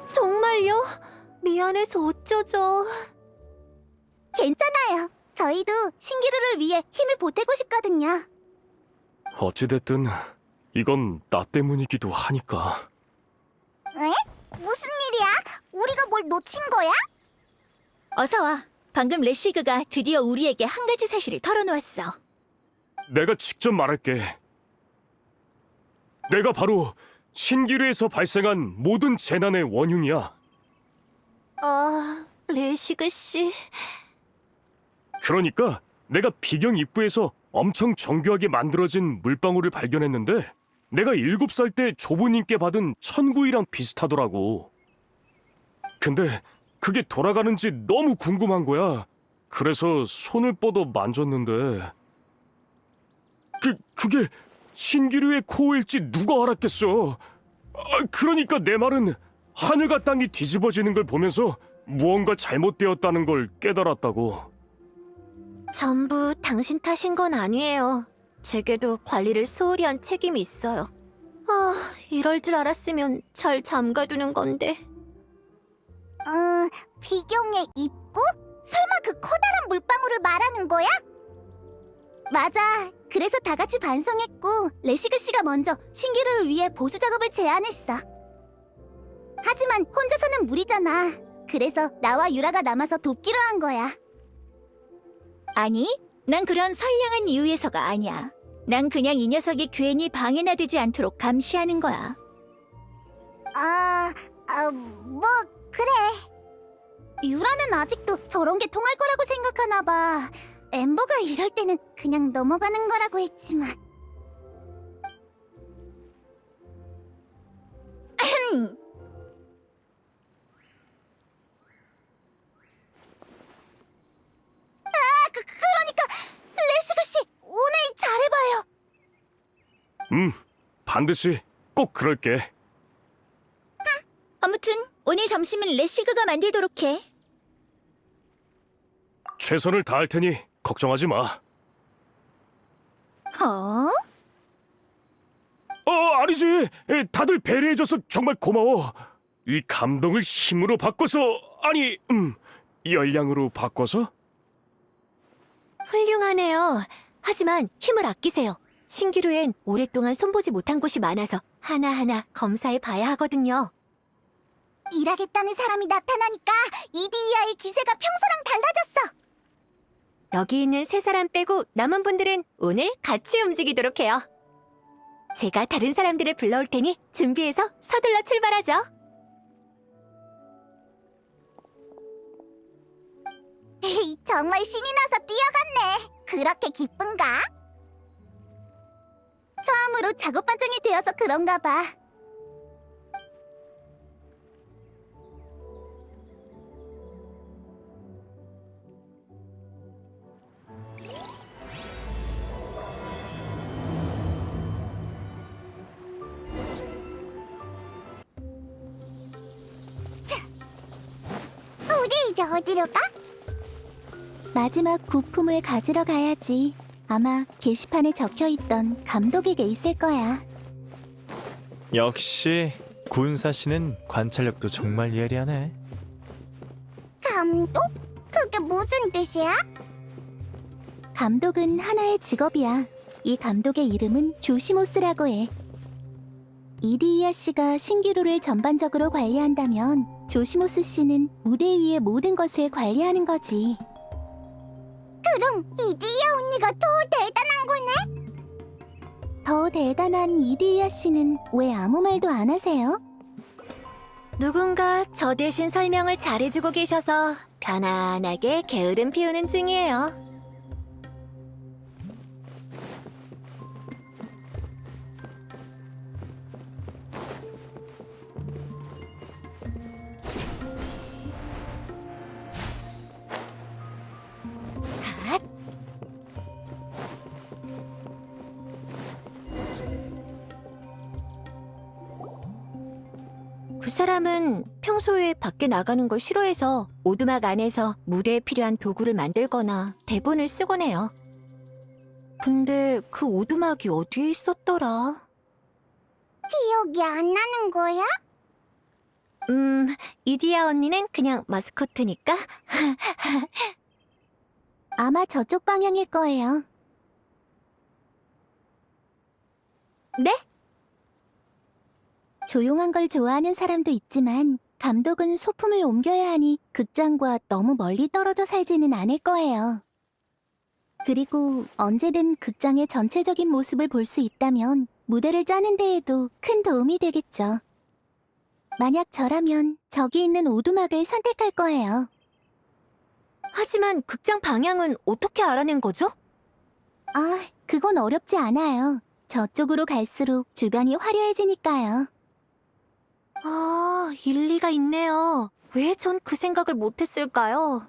정말요? 미안해서 어쩌죠. 괜찮아요. 저희도 신기루를 위해 힘을 보태고 싶거든요. 어찌됐든 이건 나 때문이기도 하니까. 에? 무슨 일이야? 우리가 뭘 놓친 거야? 어서 와. 방금 레시그가 드디어 우리에게 한 가지 사실을 털어놓았어. 내가 직접 말할게. 내가 바로 신기루에서 발생한 모든 재난의 원흉이야. 레시그 씨. 그러니까 내가 비경 입구에서 엄청 정교하게 만들어진 물방울을 발견했는데 내가 7살 때 조부님께 받은 천구이랑 비슷하더라고. 근데 그게 돌아가는지 너무 궁금한 거야. 그래서 손을 뻗어 만졌는데 그게 신기루의 코어일지 누가 알았겠어. 그러니까 내 말은 하늘과 땅이 뒤집어지는 걸 보면서 무언가 잘못되었다는 걸 깨달았다고. 전부 당신 탓인 건 아니에요. 제게도 관리를 소홀히 한 책임이 있어요. 이럴 줄 알았으면 잘 잠가두는 건데. 비경의 입구? 설마 그 커다란 물방울을 말하는 거야? 맞아. 그래서 다 같이 반성했고 레시그 씨가 먼저 신기루를 위해 보수 작업을 제안했어. 하지만 혼자서는 무리잖아. 그래서 나와 유라가 남아서 돕기로 한 거야. 아니, 난 그런 선량한 이유에서가 아니야. 난 그냥 이 녀석이 괜히 방해나 되지 않도록 감시하는 거야. 뭐 그래. 유라는 아직도 저런 게 통할 거라고 생각하나 봐. 엠버가 이럴 때는 그냥 넘어가는 거라고 했지만. 그러니까 레시그 씨 오늘 잘해봐요. 반드시 꼭 그럴게. 아무튼 오늘 점심은 레시그가 만들도록 해. 최선을 다할 테니 걱정하지 마. 아니지. 다들 배려해줘서 정말 고마워. 이 감동을 힘으로 바꿔서, 아니, 열량으로 바꿔서? 훌륭하네요. 하지만 힘을 아끼세요. 신기루엔 오랫동안 손보지 못한 곳이 많아서 하나하나 검사해 봐야 하거든요. 일하겠다는 사람이 나타나니까 이디이아의 기세가 평소랑 달라졌어. 여기 있는 3사람 빼고 남은 분들은 오늘 같이 움직이도록 해요. 제가 다른 사람들을 불러올 테니 준비해서 서둘러 출발하죠. 정말 신이 나서 뛰어갔네. 그렇게 기쁜가? 처음으로 작업 반장이 되어서 그런가 봐. 우리 이제 어디로 가? 마지막 부품을 가지러 가야지. 아마 게시판에 적혀있던 감독에게 있을 거야. 역시 군사 씨는 관찰력도 정말 예리하네. 감독? 그게 무슨 뜻이야? 감독은 하나의 직업이야. 이 감독의 이름은 조시모스라고 해. 이디이아 씨가 신기루를 전반적으로 관리한다면 조시모스 씨는 무대 위의 모든 것을 관리하는 거지. 그럼 이디이아 언니가 더 대단한 거네? 더 대단한 이디이아 씨는 왜 아무 말도 안 하세요? 누군가 저 대신 설명을 잘해주고 계셔서 편안하게 게으름 피우는 중이에요. 그 사람은 평소에 밖에 나가는 걸 싫어해서 오두막 안에서 무대에 필요한 도구를 만들거나 대본을 쓰곤 해요. 근데 그 오두막이 어디에 있었더라? 기억이 안 나는 거야? 이디야 언니는 그냥 마스코트니까. 아마 저쪽 방향일 거예요. 네? 조용한 걸 좋아하는 사람도 있지만 감독은 소품을 옮겨야 하니 극장과 너무 멀리 떨어져 살지는 않을 거예요. 그리고 언제든 극장의 전체적인 모습을 볼 수 있다면 무대를 짜는 데에도 큰 도움이 되겠죠. 만약 저라면 저기 있는 오두막을 선택할 거예요. 하지만 극장 방향은 어떻게 알아낸 거죠? 아, 그건 어렵지 않아요. 저쪽으로 갈수록 주변이 화려해지니까요. 아, 일리가 있네요. 왜 전 그 생각을 못했을까요?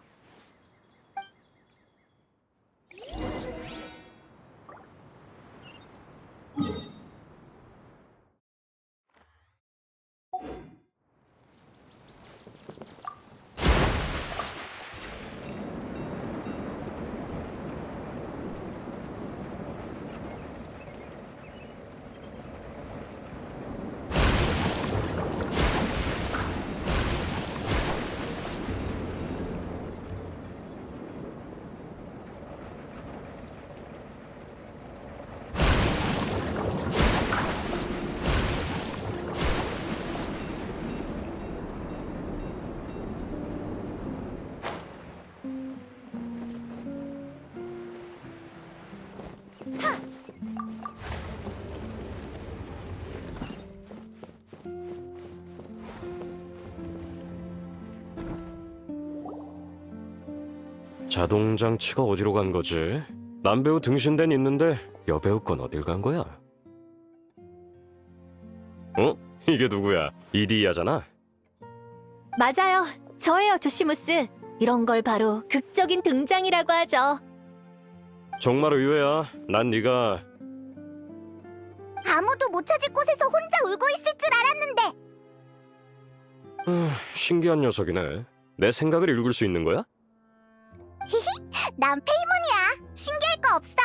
자동 장치가 어디로 간 거지? 남배우 등신대는 있는데 여배우 건 어딜 간 거야? 어? 이게 누구야? 이디야잖아? 맞아요. 저예요, 조시무스. 이런 걸 바로 극적인 등장이라고 하죠. 정말 의외야. 난 네가 아무도 못 찾을 곳에서 혼자 울고 있을 줄 알았는데. 신기한 녀석이네. 내 생각을 읽을 수 있는 거야? 난 페이몬이야. 신기할 거 없어.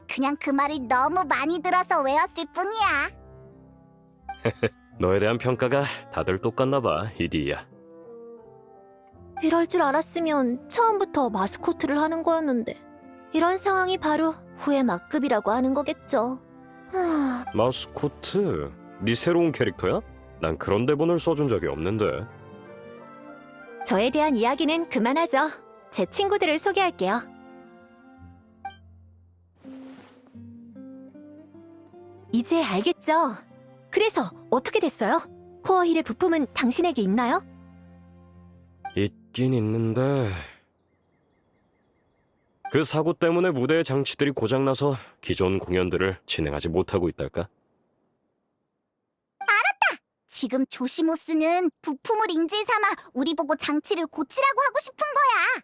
그냥 그 말을 너무 많이 들어서 외웠을 뿐이야. 너에 대한 평가가 다들 똑같나 봐, 이디야. 이럴 줄 알았으면 처음부터 마스코트를 하는 거였는데. 이런 상황이 바로 후회 막급이라고 하는 거겠죠. 하... 마스코트? 네 새로운 캐릭터야? 난 그런 대본을 써준 적이 없는데. 저에 대한 이야기는 그만하죠. 제 친구들을 소개할게요. 이제 알겠죠? 그래서 어떻게 됐어요? 코어힐의 부품은 당신에게 있나요? 있긴 있는데... 그 사고 때문에 무대의 장치들이 고장나서 기존 공연들을 진행하지 못하고 있달까? 지금 조시모스는 부품을 인질 삼아 우리 보고 장치를 고치라고 하고 싶은 거야.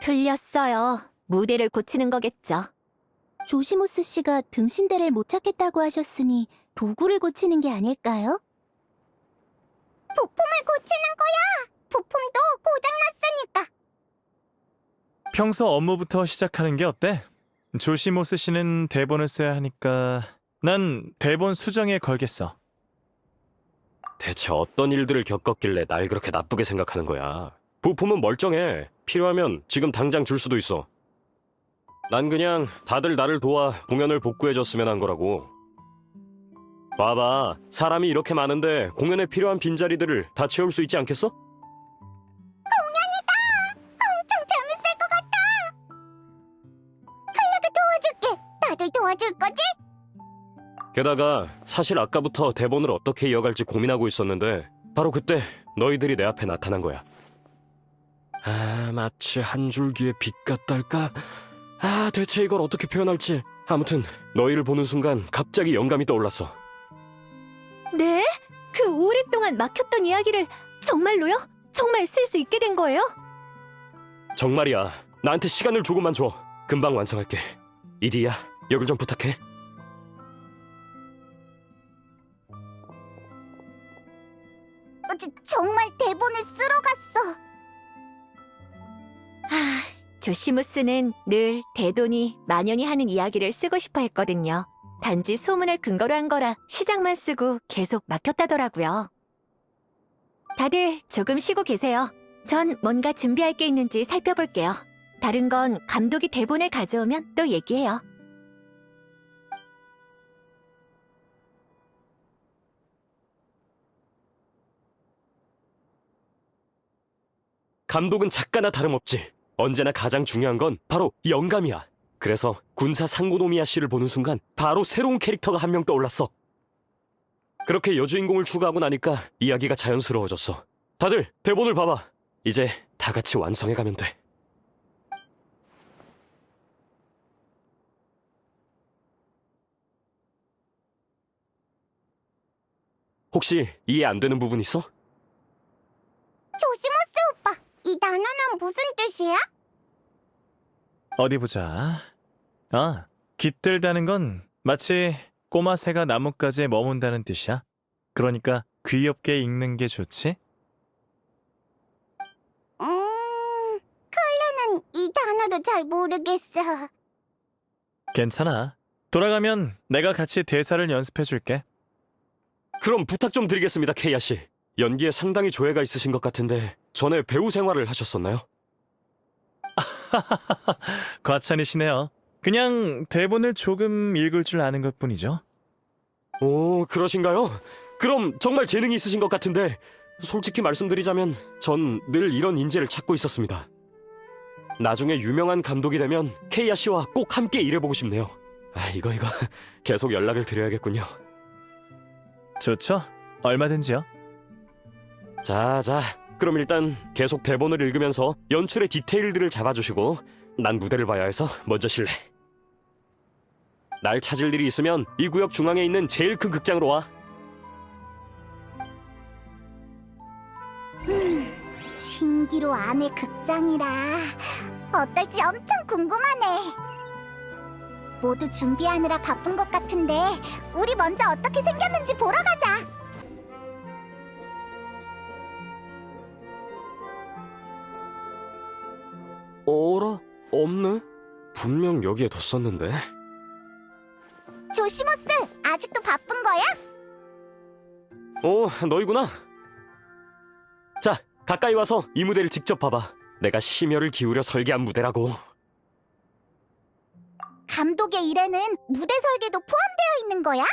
틀렸어요. 무대를 고치는 거겠죠. 조시모스 씨가 등신대를 못 찾겠다고 하셨으니 도구를 고치는 게 아닐까요? 부품을 고치는 거야. 부품도 고장났으니까. 평소 업무부터 시작하는 게 어때? 조시모스 씨는 대본을 써야 하니까 난 대본 수정에 걸겠어. 대체 어떤 일들을 겪었길래 날 그렇게 나쁘게 생각하는 거야? 부품은 멀쩡해. 필요하면 지금 당장 줄 수도 있어. 난 그냥 다들 나를 도와 공연을 복구해줬으면 한 거라고. 봐봐, 사람이 이렇게 많은데 공연에 필요한 빈자리들을 다 채울 수 있지 않겠어? 엄청 재밌을 것 같아. 칼라가 도와줄게. 다들 도와줄 거지? 게다가 사실 아까부터 대본을 어떻게 이어갈지 고민하고 있었는데 바로 그때 너희들이 내 앞에 나타난 거야. 아, 마치 한 줄기의 빛 같달까? 아, 대체 이걸 어떻게 표현할지. 아무튼 너희를 보는 순간 갑자기 영감이 떠올랐어. 네? 그 오랫동안 막혔던 이야기를 정말로요? 정말 쓸 수 있게 된 거예요? 정말이야. 나한테 시간을 조금만 줘. 금방 완성할게. 이디야, 여길 좀 부탁해. 정말 대본을 쓰러 갔어. 조시무스는 늘 대돈이 만연히 하는 이야기를 쓰고 싶어 했거든요. 단지 소문을 근거로 한 거라 시작만 쓰고 계속 막혔다더라고요. 다들 조금 쉬고 계세요. 전 뭔가 준비할 게 있는지 살펴볼게요. 다른 건 감독이 대본을 가져오면 또 얘기해요. 감독은 작가나 다름없지. 언제나 가장 중요한 건 바로 영감이야. 그래서 군사 상고노미야 씨를 보는 순간 바로 새로운 캐릭터가 한 명 떠올랐어. 그렇게 여주인공을 추가하고 나니까 이야기가 자연스러워졌어. 다들 대본을 봐봐. 이제 다 같이 완성해가면 돼. 혹시 이해 안 되는 부분 있어? 조시모스 오빠, 이 단어는 무슨 뜻이야? 어디 보자. 아, 깃들다는 건 마치 꼬마 새가 나뭇가지에 머문다는 뜻이야. 그러니까 귀엽게 읽는 게 좋지? 컬레는 이 단어도 잘 모르겠어. 괜찮아. 돌아가면 내가 같이 대사를 연습해 줄게. 그럼 부탁 좀 드리겠습니다, 케이아 씨. 연기에 상당히 조예가 있으신 것 같은데 전에 배우 생활을 하셨었나요? 과찬이시네요. 그냥 대본을 조금 읽을 줄 아는 것뿐이죠. 오, 그러신가요? 그럼 정말 재능이 있으신 것 같은데 솔직히 말씀드리자면 전 늘 이런 인재를 찾고 있었습니다. 나중에 유명한 감독이 되면 케이아 씨와 꼭 함께 일해보고 싶네요. 이거 계속 연락을 드려야겠군요. 좋죠? 얼마든지요. 자, 그럼 일단 계속 대본을 읽으면서 연출의 디테일들을 잡아주시고 난 무대를 봐야 해서 먼저 실례. 날 찾을 일이 있으면 이 구역 중앙에 있는 제일 큰 극장으로 와. 신기루 안에 극장이라 어떨지 엄청 궁금하네. 모두 준비하느라 바쁜 것 같은데 우리 먼저 어떻게 생겼는지 보러 가자. 어라? 없네? 분명 여기에 뒀었는데. 조시모스, 아직도 바쁜 거야? 너희구나. 자, 가까이 와서 이 무대를 직접 봐봐. 내가 심혈을 기울여 설계한 무대라고. 감독의 일에는 무대 설계도 포함되어 있는 거야?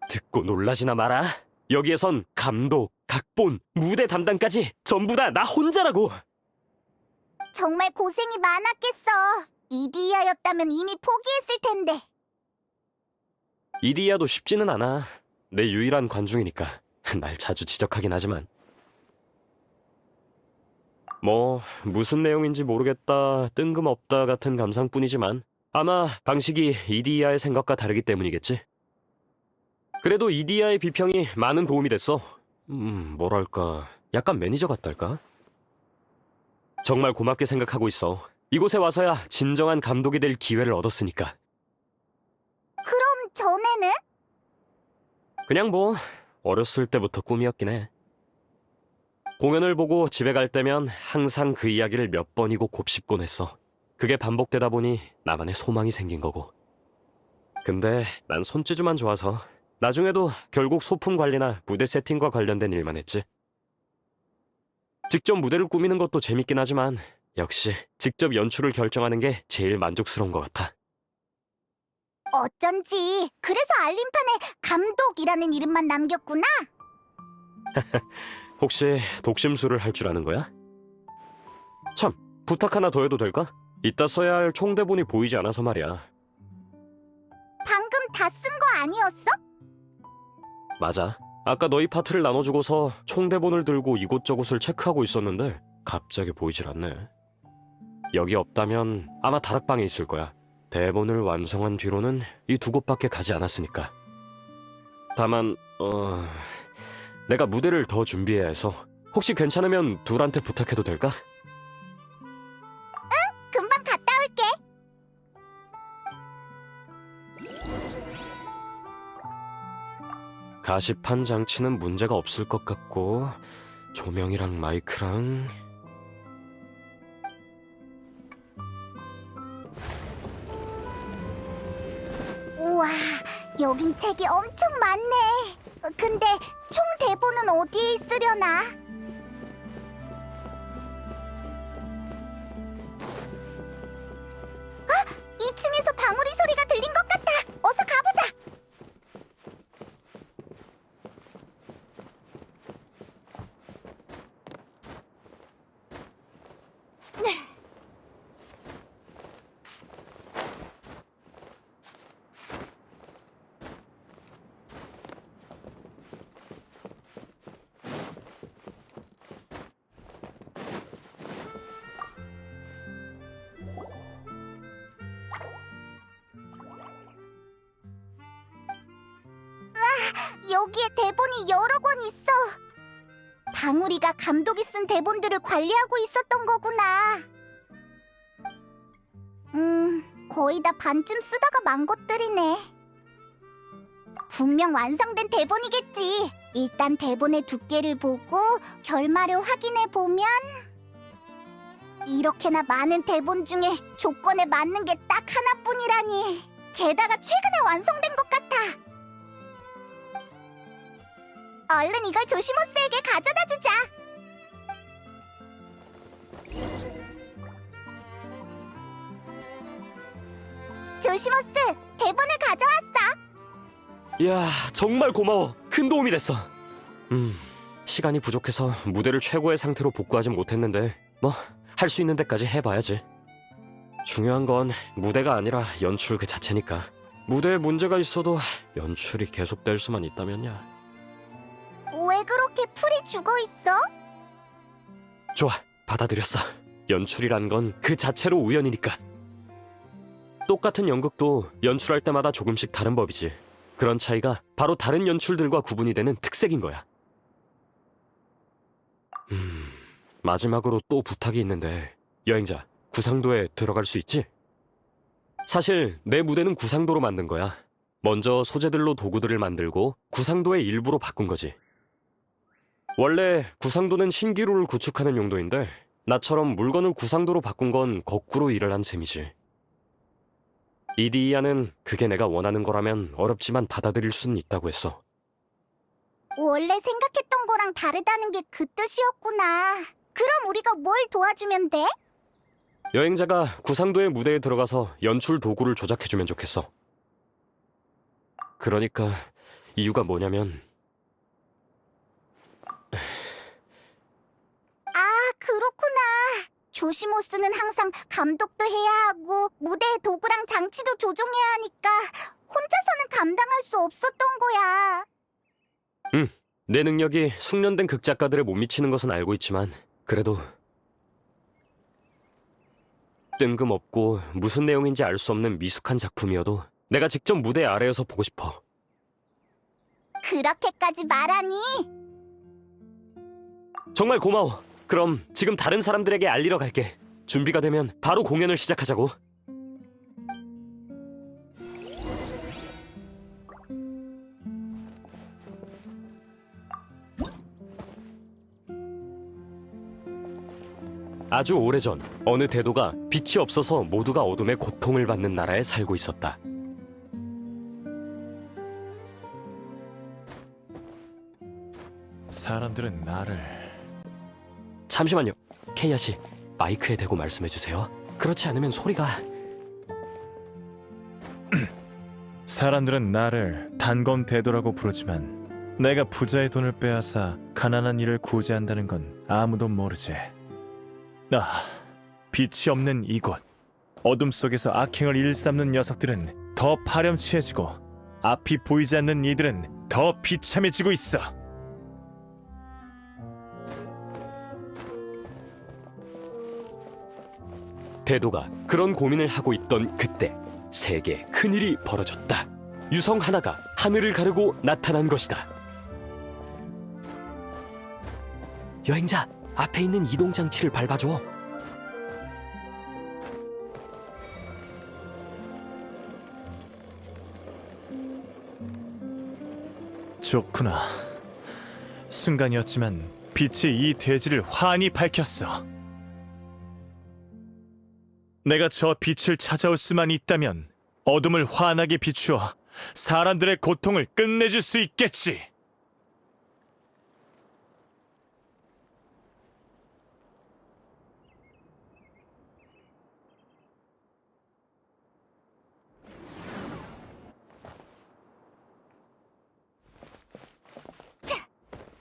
듣고 놀라지나 마라. 여기에선 감독, 각본, 무대 담당까지 전부 다 나 혼자라고. 정말 고생이 많았겠어. 이디야였다면 이미 포기했을 텐데. 이디야도 쉽지는 않아. 내 유일한 관중이니까 날 자주 지적하긴 하지만. 무슨 내용인지 모르겠다, 뜬금없다 같은 감상뿐이지만 아마 방식이 이디야의 생각과 다르기 때문이겠지. 그래도 이디야의 비평이 많은 도움이 됐어. 뭐랄까, 약간 매니저 같달까? 정말 고맙게 생각하고 있어. 이곳에 와서야 진정한 감독이 될 기회를 얻었으니까. 그럼 전에는? 그냥 어렸을 때부터 꿈이었긴 해. 공연을 보고 집에 갈 때면 항상 그 이야기를 몇 번이고 곱씹곤 했어. 그게 반복되다 보니 나만의 소망이 생긴 거고. 근데 난 손재주만 좋아서 나중에도 결국 소품 관리나 무대 세팅과 관련된 일만 했지. 직접 무대를 꾸미는 것도 재밌긴 하지만 역시 직접 연출을 결정하는 게 제일 만족스러운 것 같아. 어쩐지 그래서 알림판에 감독이라는 이름만 남겼구나. 혹시 독심술을 할 줄 아는 거야? 참, 부탁 하나 더 해도 될까? 이따 써야 할 총대본이 보이지 않아서 말이야. 방금 다 쓴 거 아니었어? 맞아. 아까 너희 파트를 나눠주고서 총대본을 들고 이곳저곳을 체크하고 있었는데 갑자기 보이질 않네. 여기 없다면 아마 다락방에 있을 거야. 대본을 완성한 뒤로는 이 두 곳밖에 가지 않았으니까. 다만 내가 무대를 더 준비해야 해서 혹시 괜찮으면 둘한테 부탁해도 될까? 금방 갔다 올게. 가시판 장치는 문제가 없을 것 같고 조명이랑 마이크랑... 우와, 여긴 책이 엄청 많네. 근데 총 대본은 어디에 있으려나? 2층에서 방울이 소리가 들린 것 같아. 어서 가보자. 여기에 대본이 여러 권 있어. 방울이가 감독이 쓴 대본들을 관리하고 있었던 거구나. 거의 다 반쯤 쓰다가 만 것들이네. 분명 완성된 대본이겠지. 일단 대본의 두께를 보고 결말을 확인해 보면 이렇게나 많은 대본 중에 조건에 맞는 게 딱 하나뿐이라니. 게다가 최근에 완성된 것 같아. 얼른 이걸 조시모스에게 가져다 주자. 조시모스, 대본을 가져왔어. 이야, 정말 고마워. 큰 도움이 됐어. 시간이 부족해서 무대를 최고의 상태로 복구하진 못했는데 뭐 할 수 있는 데까지 해봐야지. 중요한 건 무대가 아니라 연출 그 자체니까. 무대에 문제가 있어도 연출이 계속될 수만 있다면야. 왜 그렇게 풀이 죽어 있어? 좋아, 받아들였어. 연출이란 건 그 자체로 우연이니까. 똑같은 연극도 연출할 때마다 조금씩 다른 법이지. 그런 차이가 바로 다른 연출들과 구분이 되는 특색인 거야. 마지막으로 또 부탁이 있는데, 여행자, 구상도에 들어갈 수 있지? 사실 내 무대는 구상도로 만든 거야. 먼저 소재들로 도구들을 만들고 구상도의 일부로 바꾼 거지. 원래 구상도는 신기루를 구축하는 용도인데 나처럼 물건을 구상도로 바꾼 건 거꾸로 일을 한 셈이지. 이디야는 그게 내가 원하는 거라면 어렵지만 받아들일 수는 있다고 했어. 원래 생각했던 거랑 다르다는 게 그 뜻이었구나. 그럼 우리가 뭘 도와주면 돼? 여행자가 구상도의 무대에 들어가서 연출 도구를 조작해주면 좋겠어. 그러니까 이유가 뭐냐면 그렇구나. 조시모스는 항상 감독도 해야 하고 무대의 도구랑 장치도 조종해야 하니까 혼자서는 감당할 수 없었던 거야. 내 능력이 숙련된 극작가들에 못 미치는 것은 알고 있지만 그래도 뜬금없고 무슨 내용인지 알 수 없는 미숙한 작품이어도 내가 직접 무대 아래에서 보고 싶어. 그렇게까지 말하니? 정말 고마워. 그럼 지금 다른 사람들에게 알리러 갈게. 준비가 되면 바로 공연을 시작하자고. 아주 오래전 어느 대도가 빛이 없어서 모두가 어둠의 고통을 받는 나라에 살고 있었다. 사람들은 나를 잠시만요. 케이아 씨, 마이크에 대고 말씀해 주세요. 그렇지 않으면 소리가... 사람들은 나를 단검대도라고 부르지만 내가 부자의 돈을 빼앗아 가난한 이를 구제한다는 건 아무도 모르지. 빛이 없는 이곳, 어둠 속에서 악행을 일삼는 녀석들은 더 파렴치해지고 앞이 보이지 않는 이들은 더 비참해지고 있어. 대도가 그런 고민을 하고 있던 그때 세계에 큰일이 벌어졌다. 유성 하나가 하늘을 가르고 나타난 것이다. 여행자, 앞에 있는 이동장치를 밟아줘. 좋구나. 순간이었지만 빛이 이 대지를 환히 밝혔어. 내가 저 빛을 찾아올 수만 있다면 어둠을 환하게 비추어 사람들의 고통을 끝내줄 수 있겠지.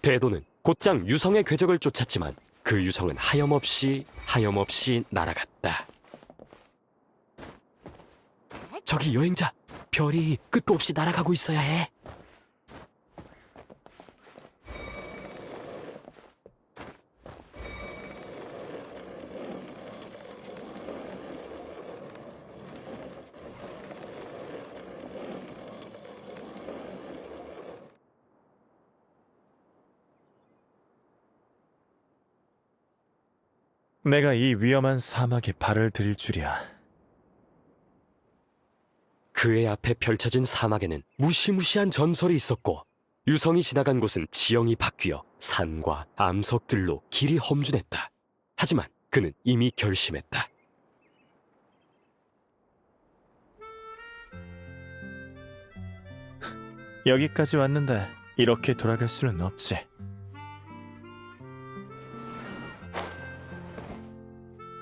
대도는 곧장 유성의 궤적을 쫓았지만 그 유성은 하염없이 날아갔다. 저기 여행자, 별이 끝도 없이 날아가고 있어야 해. 내가 이 위험한 사막에 발을 들일 줄이야. 그의 앞에 펼쳐진 사막에는 무시무시한 전설이 있었고 유성이 지나간 곳은 지형이 바뀌어 산과 암석들로 길이 험준했다. 하지만 그는 이미 결심했다. 여기까지 왔는데 이렇게 돌아갈 수는 없지.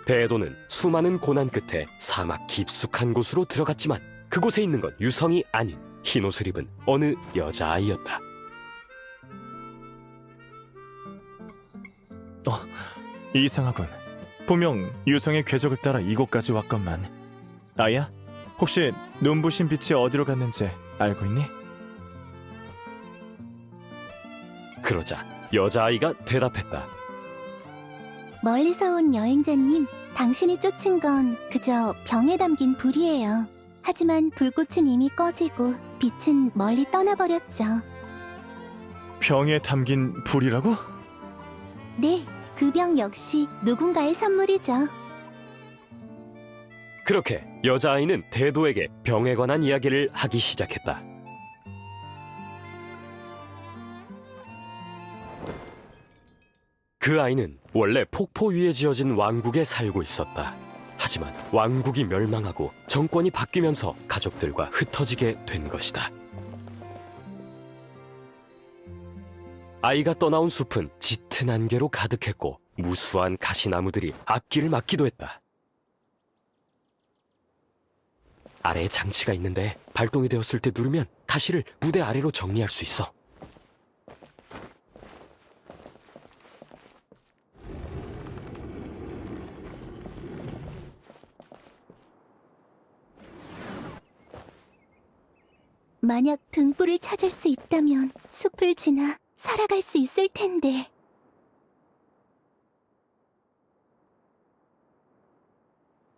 대도는 수많은 고난 끝에 사막 깊숙한 곳으로 들어갔지만 그곳에 있는 건 유성이 아닌 흰옷을 입은 어느 여자아이였다. 이상하군. 분명 유성의 궤적을 따라 이곳까지 왔건만. 아이야, 혹시 눈부신 빛이 어디로 갔는지 알고 있니? 그러자 여자아이가 대답했다. 멀리서 온 여행자님, 당신이 쫓은 건 그저 병에 담긴 불이에요. 하지만 불꽃은 이미 꺼지고 빛은 멀리 떠나버렸죠. 병에 담긴 불이라고? 네, 그 병 역시 누군가의 선물이죠. 그렇게 여자아이는 대도에게 병에 관한 이야기를 하기 시작했다. 그 아이는 원래 폭포 위에 지어진 왕국에 살고 있었다. 하지만 왕국이 멸망하고 정권이 바뀌면서 가족들과 흩어지게 된 것이다. 아이가 떠나온 숲은 짙은 안개로 가득했고 무수한 가시나무들이 앞길을 막기도 했다. 아래에 장치가 있는데 발동이 되었을 때 누르면 가시를 무대 아래로 정리할 수 있어. 만약 등불을 찾을 수 있다면 숲을 지나 살아갈 수 있을 텐데.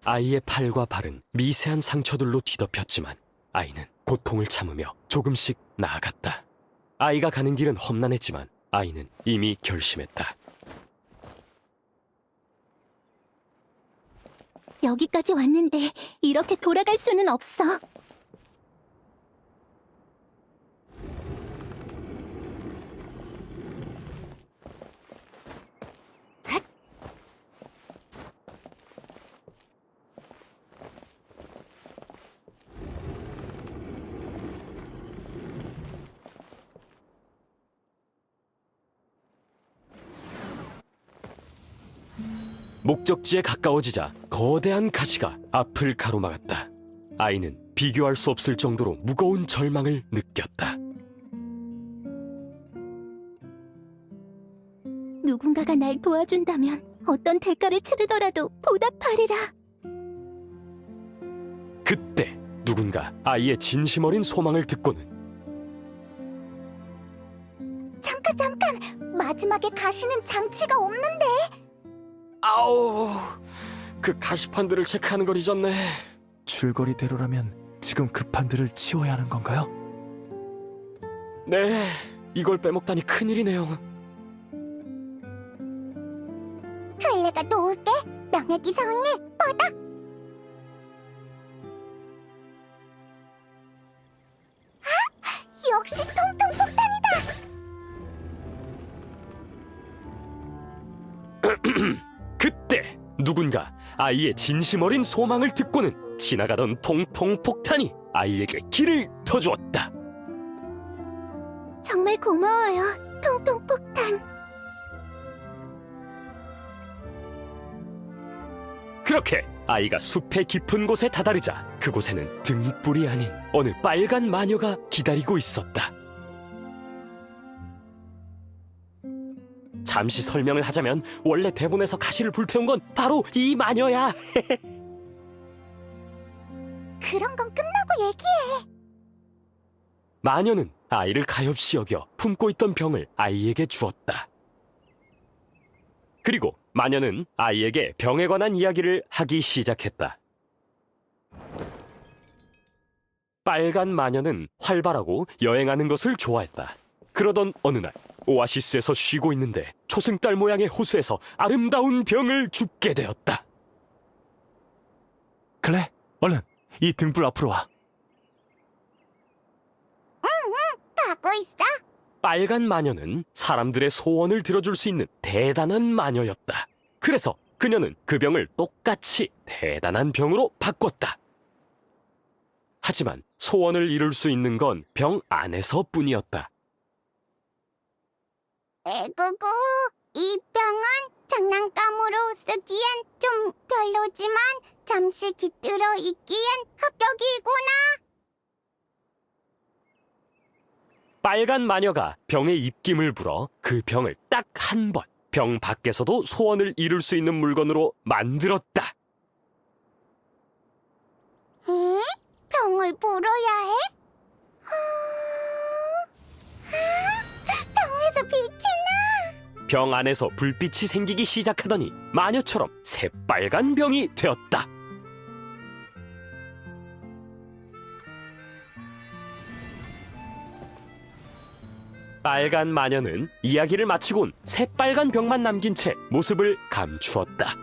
아이의 팔과 발은 미세한 상처들로 뒤덮였지만 아이는 고통을 참으며 조금씩 나아갔다. 아이가 가는 길은 험난했지만 아이는 이미 결심했다. 여기까지 왔는데 이렇게 돌아갈 수는 없어. 목적지에 가까워지자 거대한 가시가 앞을 가로막았다. 아이는 비교할 수 없을 정도로 무거운 절망을 느꼈다. 누군가가 날 도와준다면 어떤 대가를 치르더라도 보답하리라. 그때 누군가 아이의 진심 어린 소망을 듣고는 잠깐! 마지막에 가시는 장치가 없는데. 아우, 그 가시판들을 체크하는 걸 잊었네. 줄거리대로라면 지금 그 판들을 치워야 하는 건가요? 네, 이걸 빼먹다니 큰일이네요. 내가 도울게. 명예기 성님, 받아. 역시 통통 폭탄이다. 그때 누군가 아이의 진심 어린 소망을 듣고는 지나가던 통통 폭탄이 아이에게 길을 터주었다. 정말 고마워요, 통통 폭탄. 그렇게 아이가 숲의 깊은 곳에 다다르자 그곳에는 등불이 아닌 어느 빨간 마녀가 기다리고 있었다. 잠시 설명을 하자면 원래 대본에서 가시를 불태운 건 바로 이 마녀야. 그런 건 끝나고 얘기해. 마녀는 아이를 가엾이 여겨 품고 있던 병을 아이에게 주었다. 그리고 마녀는 아이에게 병에 관한 이야기를 하기 시작했다. 빨간 마녀는 활발하고 여행하는 것을 좋아했다. 그러던 어느 날 오아시스에서 쉬고 있는데 초승달 모양의 호수에서 아름다운 병을 줍게 되었다. 클레, 얼른 이 등불 앞으로 와. 가고 있어. 빨간 마녀는 사람들의 소원을 들어줄 수 있는 대단한 마녀였다. 그래서 그녀는 그 병을 똑같이 대단한 병으로 바꿨다. 하지만 소원을 이룰 수 있는 건 병 안에서뿐이었다. 에구구, 이 병은 장난감으로 쓰기엔 좀 별로지만 잠시 깃들어 있기엔 합격이구나. 빨간 마녀가 병에 입김을 불어 그 병을 딱 한 번 병 밖에서도 소원을 이룰 수 있는 물건으로 만들었다. 에? 병을 불어야 해? 병에서 빛이 나. 병 안에서 불빛이 생기기 시작하더니 마녀처럼 새빨간 병이 되었다. 빨간 마녀는 이야기를 마치곤 새빨간 병만 남긴 채 모습을 감추었다.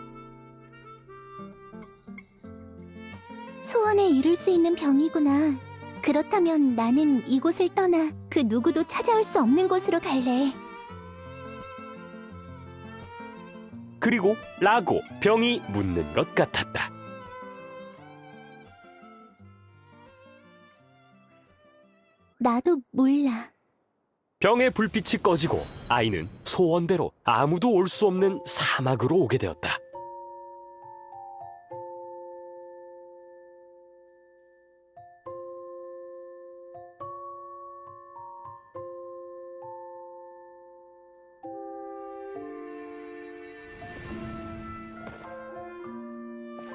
소원을 이룰 수 있는 병이구나. 그렇다면 나는 이곳을 떠나 그 누구도 찾아올 수 없는 곳으로 갈래. 그리고 라고 병이 묻는 것 같았다. 나도 몰라. 병의 불빛이 꺼지고 아이는 소원대로 아무도 올 수 없는 사막으로 오게 되었다.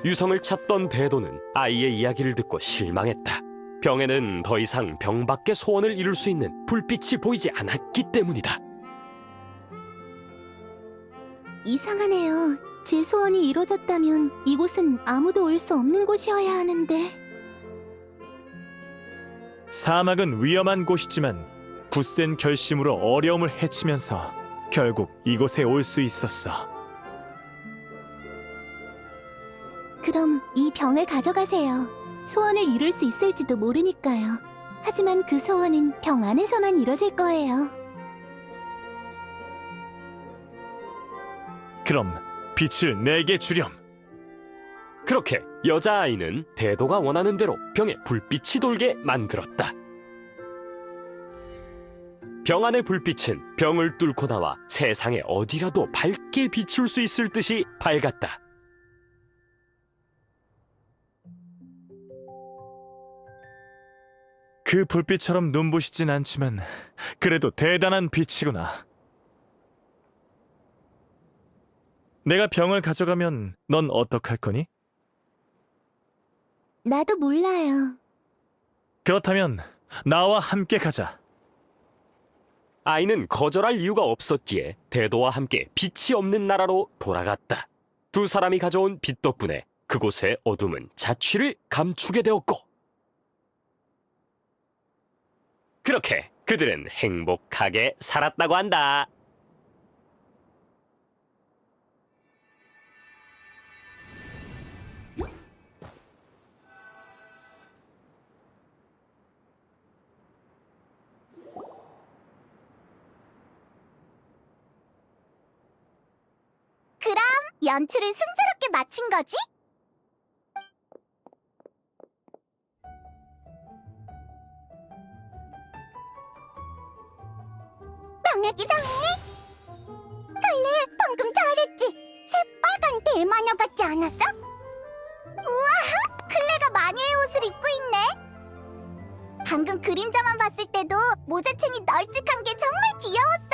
유성을 찾던 대도는 아이의 이야기를 듣고 실망했다. 병에는 더 이상 병 밖의 소원을 이룰 수 있는 불빛이 보이지 않았기 때문이다. 이상하네요. 제 소원이 이루어졌다면 이곳은 아무도 올 수 없는 곳이어야 하는데. 사막은 위험한 곳이지만 굳센 결심으로 어려움을 헤치면서 결국 이곳에 올 수 있었어. 그럼 이 병을 가져가세요. 소원을 이룰 수 있을지도 모르니까요. 하지만 그 소원은 병 안에서만 이뤄질 거예요. 그럼 빛을 내게 주렴. 그렇게 여자아이는 대도가 원하는 대로 병에 불빛이 돌게 만들었다. 병 안의 불빛은 병을 뚫고 나와 세상에 어디라도 밝게 비출 수 있을 듯이 밝았다. 그 불빛처럼 눈부시진 않지만 그래도 대단한 빛이구나. 내가 병을 가져가면 넌 어떡할 거니? 나도 몰라요. 그렇다면 나와 함께 가자. 아이는 거절할 이유가 없었기에 대도와 함께 빛이 없는 나라로 돌아갔다. 두 사람이 가져온 빛 덕분에 그곳의 어둠은 자취를 감추게 되었고, 그렇게 그들은 행복하게 살았다고 한다. 그럼 연출을 순조롭게 마친 거지? 병아기 성님, 칼레 방금 잘했지? 새빨간 대마녀 같지 않았어? 우와, 클레가 마녀의 옷을 입고 있네. 방금 그림자만 봤을 때도 모자챙이 널찍한 게 정말 귀여웠어.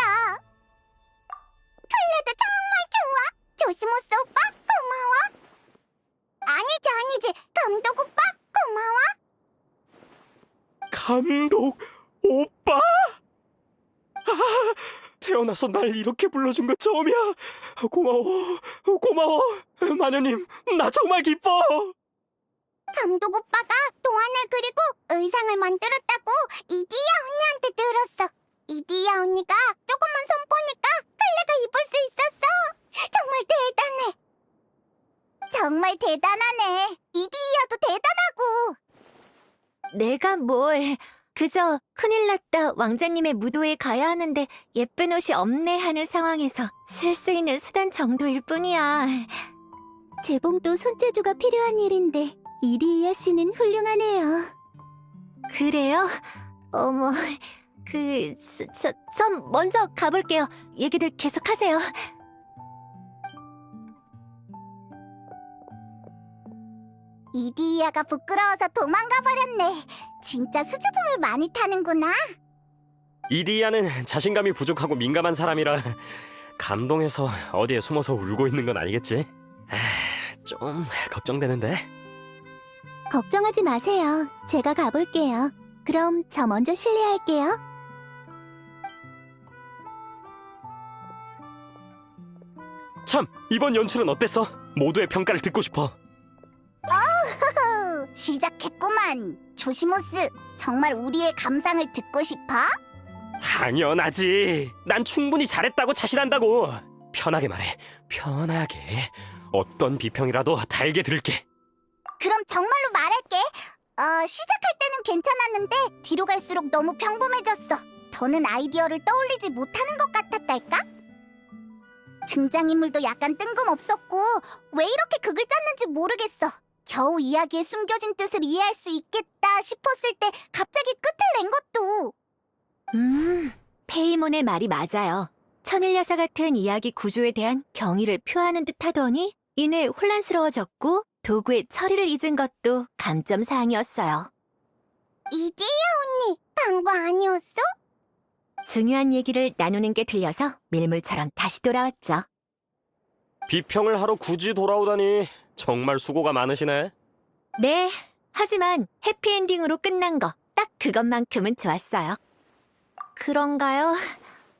감독 오빠? 태어나서 날 이렇게 불러준 거 처음이야. 고마워. 마녀님, 나 정말 기뻐. 감독 오빠가 도안을 그리고 의상을 만들었다고 이디야 언니한테 들었어. 이디야 언니가 조금만 손보니까 클레가 입을 수 있었어. 정말 대단해. 정말 대단하네. 이디야도 대단하고. 내가 뭘... 그저 큰일 났다 왕자님의 무도에 가야 하는데 예쁜 옷이 없네 하는 상황에서 쓸 수 있는 수단 정도일 뿐이야. 재봉도 손재주가 필요한 일인데 이디야 씨는 훌륭하네요. 그래요? 어머... 전 먼저 가볼게요. 얘기들 계속하세요. 이디야가 부끄러워서 도망가 버렸네. 진짜 수줍음을 많이 타는구나. 이디야는 자신감이 부족하고 민감한 사람이라 감동해서 어디에 숨어서 울고 있는 건 아니겠지? 좀 걱정되는데. 걱정하지 마세요. 제가 가볼게요. 그럼 저 먼저 실례할게요. 참, 이번 연출은 어땠어? 모두의 평가를 듣고 싶어. 시작했구만. 조시모스, 정말 우리의 감상을 듣고 싶어? 당연하지. 난 충분히 잘했다고 자신한다고. 편하게 말해. 편하게. 어떤 비평이라도 달게 들을게. 그럼 정말로 말할게. 시작할 때는 괜찮았는데 뒤로 갈수록 너무 평범해졌어. 더는 아이디어를 떠올리지 못하는 것 같았달까? 등장인물도 약간 뜬금없었고 왜 이렇게 극을 짰는지 모르겠어. 겨우 이야기의 숨겨진 뜻을 이해할 수 있겠다 싶었을 때 갑자기 끝을 낸 것도. 페이몬의 말이 맞아요. 천일여사 같은 이야기 구조에 대한 경의를 표하는 듯 하더니 이내 혼란스러워졌고 도구의 처리를 잊은 것도 감점사항이었어요. 이디야 언니, 방구 아니었어? 중요한 얘기를 나누는 게 들려서 밀물처럼 다시 돌아왔죠. 비평을 하러 굳이 돌아오다니 정말 수고가 많으시네. 네, 하지만 해피엔딩으로 끝난 거 딱 그것만큼은 좋았어요. 그런가요?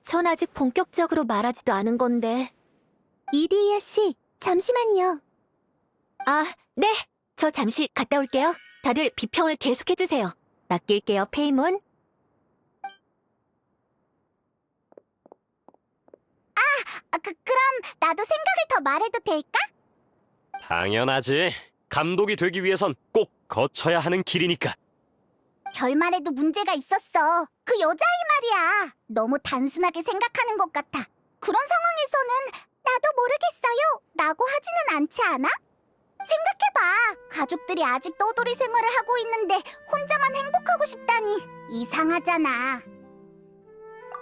전 아직 본격적으로 말하지도 않은 건데. 이디야 씨, 잠시만요. 아, 네. 저 잠시 갔다 올게요. 다들 비평을 계속해주세요. 맡길게요, 페이몬. 그럼 나도 생각을 더 말해도 될까? 당연하지. 감독이 되기 위해선 꼭 거쳐야 하는 길이니까. 결말에도 문제가 있었어. 그 여자아이 말이야. 너무 단순하게 생각하는 것 같아. 그런 상황에서는 나도 모르겠어요 라고 하지는 않지 않아? 생각해봐. 가족들이 아직 떠돌이 생활을 하고 있는데 혼자만 행복하고 싶다니 이상하잖아.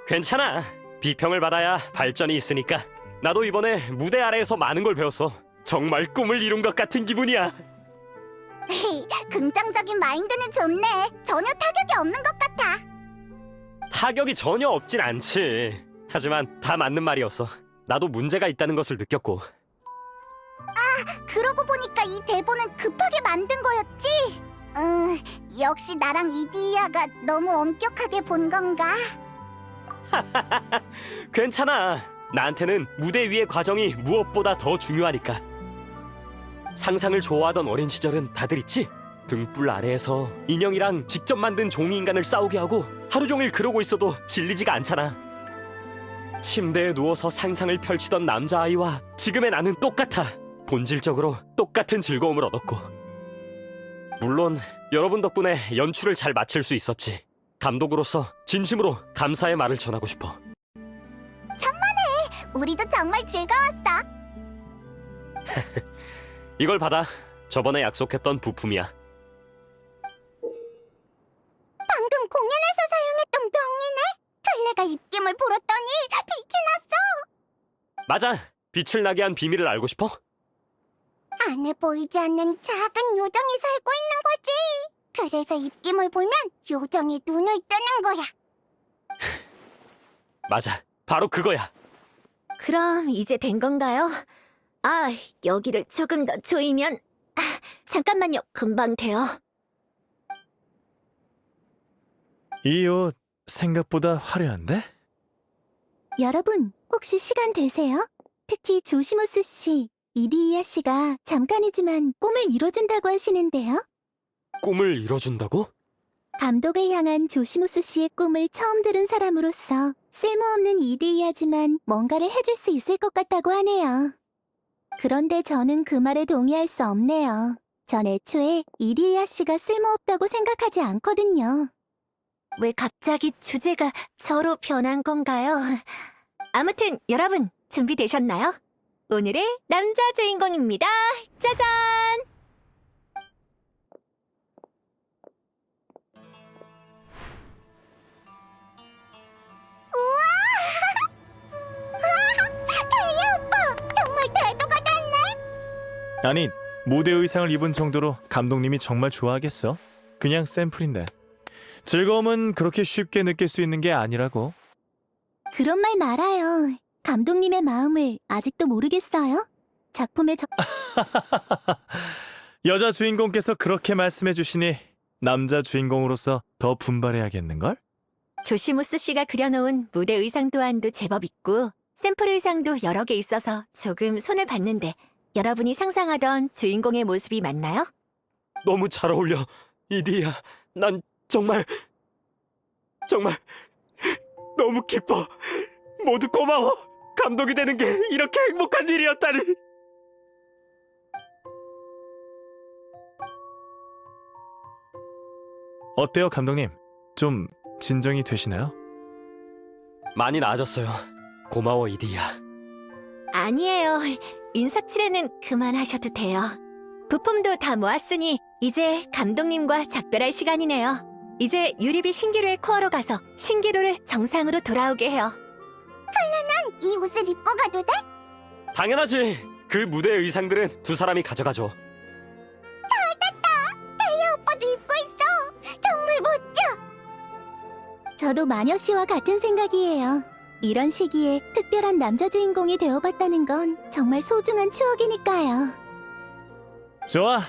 괜찮아. 비평을 받아야 발전이 있으니까. 나도 이번에 무대 아래에서 많은 걸 배웠어. 정말 꿈을 이룬 것 같은 기분이야. 긍정적인 마인드는 좋네. 전혀 타격이 없는 것 같아. 타격이 전혀 없진 않지. 하지만 다 맞는 말이었어. 나도 문제가 있다는 것을 느꼈고. 그러고 보니까 이 대본은 급하게 만든 거였지? 역시 나랑 이디야가 너무 엄격하게 본 건가? 괜찮아. 나한테는 무대 위의 과정이 무엇보다 더 중요하니까. 상상을 좋아하던 어린 시절은 다들 있지? 등불 아래에서 인형이랑 직접 만든 종이인간을 싸우게 하고 하루 종일 그러고 있어도 질리지가 않잖아. 침대에 누워서 상상을 펼치던 남자아이와 지금의 나는 똑같아. 본질적으로 똑같은 즐거움을 얻었고. 물론 여러분 덕분에 연출을 잘 마칠 수 있었지. 감독으로서 진심으로 감사의 말을 전하고 싶어. 우리도 정말 즐거웠어. 이걸 받아. 저번에 약속했던 부품이야. 방금 공연에서 사용했던 병이네. 클레가 입김을 불었더니 빛이 났어. 맞아. 빛을 나게 한 비밀을 알고 싶어? 안에 보이지 않는 작은 요정이 살고 있는 거지. 그래서 입김을 보면 요정이 눈을 뜨는 거야. 맞아. 바로 그거야. 그럼 이제 된 건가요? 아, 여기를 조금 더 조이면... 잠깐만요, 금방 돼요. 이 옷 생각보다 화려한데? 여러분, 혹시 시간 되세요? 특히 조시모스 씨, 이디이아 씨가 잠깐이지만 꿈을 이뤄준다고 하시는데요. 꿈을 이뤄준다고? 감독을 향한 조시모스 씨의 꿈을 처음 들은 사람으로서 쓸모없는 이디이아지만 뭔가를 해줄 수 있을 것 같다고 하네요. 그런데 저는 그 말에 동의할 수 없네요. 전 애초에 이디이아 씨가 쓸모없다고 생각하지 않거든요. 왜 갑자기 주제가 저로 변한 건가요? 아무튼 여러분 준비되셨나요? 오늘의 남자 주인공입니다. 짜잔! 정말 대도가 됐네! 아니, 무대 의상을 입은 정도로 감독님이 정말 좋아하겠어? 그냥 샘플인데. 즐거움은 그렇게 쉽게 느낄 수 있는 게 아니라고. 그런 말 말아요. 감독님의 마음을 아직도 모르겠어요? 작품의 여자 주인공께서 그렇게 말씀해 주시니 남자 주인공으로서 더 분발해야겠는걸? 조시모스 씨가 그려놓은 무대 의상 또한도 제법 있고 샘플 의상도 여러 개 있어서 조금 손을 봤는데 여러분이 상상하던 주인공의 모습이 맞나요? 너무 잘 어울려. 이디야, 난 정말 너무 기뻐. 모두 고마워. 감독이 되는 게 이렇게 행복한 일이었다니. 어때요, 감독님? 좀 진정이 되시나요? 많이 나아졌어요. 고마워, 이디야. 아니에요. 인사치레는 그만하셔도 돼요. 부품도 다 모았으니 이제 감독님과 작별할 시간이네요. 이제 유리비 신기루의 코어로 가서 신기루를 정상으로 돌아오게 해요. 이 옷을 입고 가도 돼? 당연하지. 그 무대 의상들은 두 사람이 가져가죠. 오빠도 입고 있어! 정말 멋져! 저도 마녀 씨와 같은 생각이에요. 이런 시기에 특별한 남자 주인공이 되어봤다는 건 정말 소중한 추억이니까요. 좋아.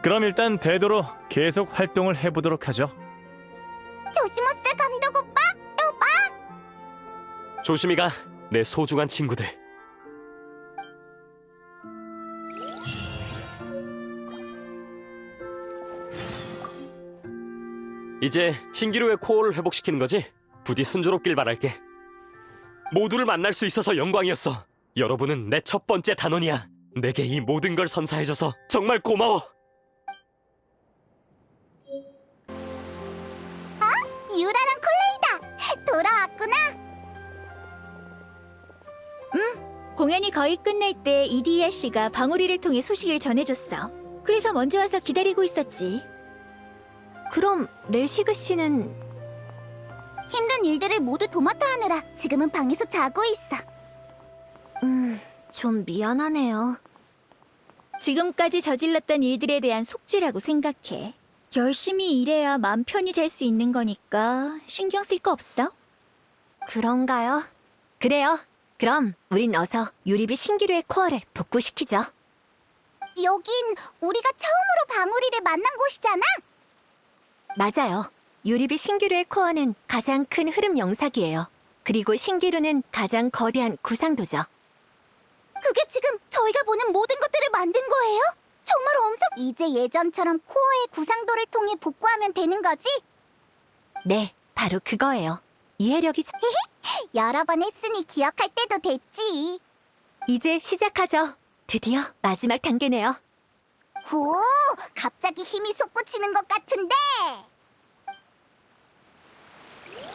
그럼 일단 되도록 계속 활동을 해보도록 하죠. 조시모스 감독 오빠! 조심히 가. 내 소중한 친구들. 이제 신기루의 코어를 회복시키는 거지? 부디 순조롭길 바랄게. 모두를 만날 수 있어서 영광이었어. 여러분은 내 첫 번째 단원이야. 내게 이 모든 걸 선사해줘서 정말 고마워. 유라랑 콜레이다! 돌아왔구나! 공연이 거의 끝날 때 이디야 씨가 방울이를 통해 소식을 전해줬어. 그래서 먼저 와서 기다리고 있었지. 그럼 레시그 씨는 힘든 일들을 모두 도맡아 하느라 지금은 방에서 자고 있어. 좀 미안하네요. 지금까지 저질렀던 일들에 대한 속죄라고 생각해. 열심히 일해야 마음 편히 잘 수 있는 거니까 신경 쓸 거 없어? 그런가요? 그래요. 그럼 우린 어서 유리비 신기루의 코어를 복구시키죠. 여긴 우리가 처음으로 방울이를 만난 곳이잖아? 맞아요. 유리비 신기루의 코어는 가장 큰 흐름 영상이에요. 그리고 신기루는 가장 거대한 구상도죠. 그게 지금 저희가 보는 모든 것들을 만든 거예요? 정말 엄청... 이제 예전처럼 코어의 구상도를 통해 복구하면 되는 거지? 네, 바로 그거예요. 이해력이 여러 번 했으니 기억할 때도 됐지. 이제 시작하죠. 드디어 마지막 단계네요. 오, 갑자기 힘이 솟구치는 것 같은데?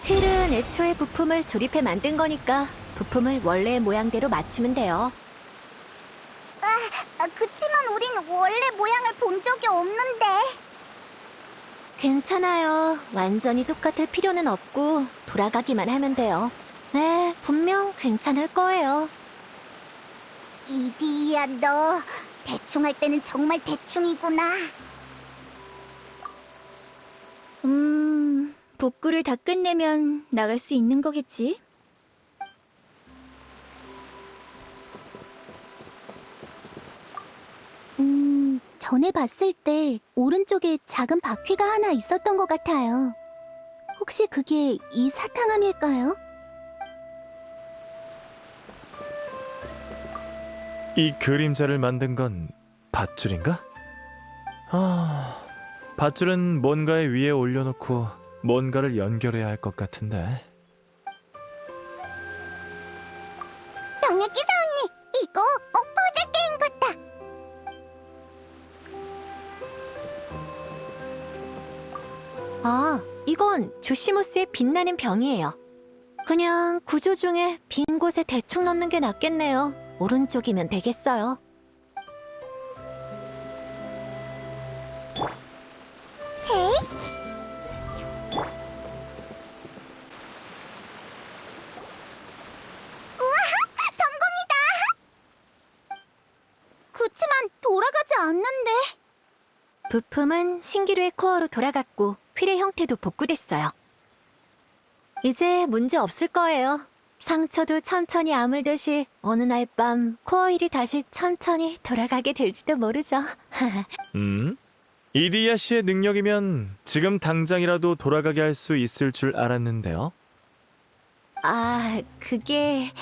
휠은 애초에 부품을 조립해 만든 거니까 부품을 원래의 모양대로 맞추면 돼요. 그치만 우린 원래 모양을 본 적이 없는데. 괜찮아요. 완전히 똑같을 필요는 없고 돌아가기만 하면 돼요. 네, 분명 괜찮을 거예요. 이디야, 너 대충 할 때는 정말 대충이구나. 복구를 다 끝내면 나갈 수 있는 거겠지? 전에 봤을 때 오른쪽에 작은 바퀴가 하나 있었던 것 같아요. 혹시 그게 이 사탕함일까요? 이 그림자를 만든 건 밧줄인가? 밧줄은 뭔가의 위에 올려놓고 뭔가를 연결해야 할 것 같은데. 병의 기사 언니, 이거 꼭 퍼즐 게임 같아. 아, 이건 조시모스의 빛나는 병이에요. 그냥 구조 중에 빈 곳에 대충 넣는 게 낫겠네요. 오른쪽이면 되겠어요. 성공이다! 그치만 돌아가지 않는데. 부품은 신기루의 코어로 돌아갔고 휠의 형태도 복구됐어요. 이제 문제 없을 거예요. 상처도 천천히 아물듯이 어느 날 밤 코어 휠이 다시 천천히 돌아가게 될지도 모르죠. 이디야 씨의 능력이면 지금 당장이라도 돌아가게 할 수 있을 줄 알았는데요. 아, 그게...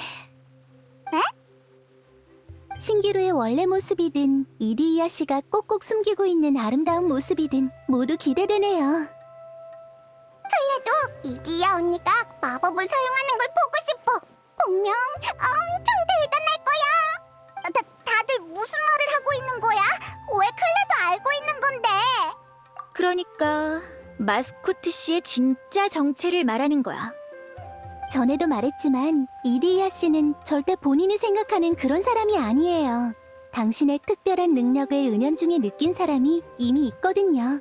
신기루의 원래 모습이든 이디이아 씨가 꼭꼭 숨기고 있는 아름다운 모습이든 모두 기대되네요. 그래도 이디이아 언니가 마법을 사용하는 걸 보고 싶어. 분명 엄청 대단할 거야. 다들 무슨 말을 하고 있는 거야? 왜 클레도 알고 있는 건데? 그러니까 마스코트 씨의 진짜 정체를 말하는 거야. 전에도 말했지만 이디이아 씨는 절대 본인이 생각하는 그런 사람이 아니에요. 당신의 특별한 능력을 은연중에 느낀 사람이 이미 있거든요.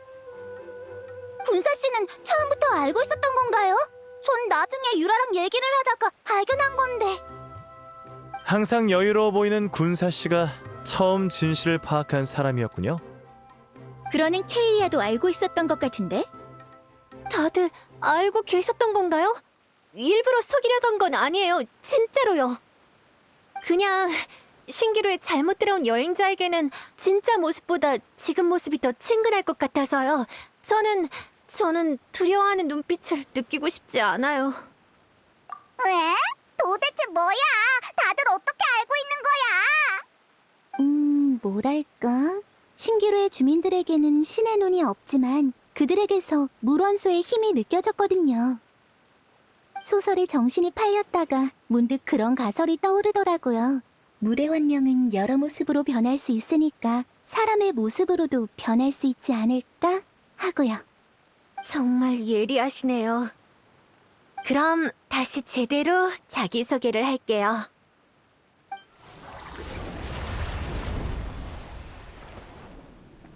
군사 씨는 처음부터 알고 있었던 건가요? 전 나중에 유라랑 얘기를 하다가 발견한 건데. 항상 여유로워 보이는 군사 씨가 처음 진실을 파악한 사람이었군요. 그러는 케이아도 알고 있었던 것 같은데? 다들 알고 계셨던 건가요? 일부러 속이려던 건 아니에요. 진짜로요. 그냥 신기루에 잘못 들어온 여행자에게는 진짜 모습보다 지금 모습이 더 친근할 것 같아서요. 저는 두려워하는 눈빛을 느끼고 싶지 않아요. 왜? 도대체 뭐야? 다들 어떻게 알고 있는 거야? 뭐랄까? 신기루의 주민들에게는 신의 눈이 없지만 그들에게서 물원소의 힘이 느껴졌거든요. 소설에 정신이 팔렸다가 문득 그런 가설이 떠오르더라고요. 물의 환경은 여러 모습으로 변할 수 있으니까 사람의 모습으로도 변할 수 있지 않을까 하고요. 정말 예리하시네요. 그럼 다시 제대로 자기소개를 할게요.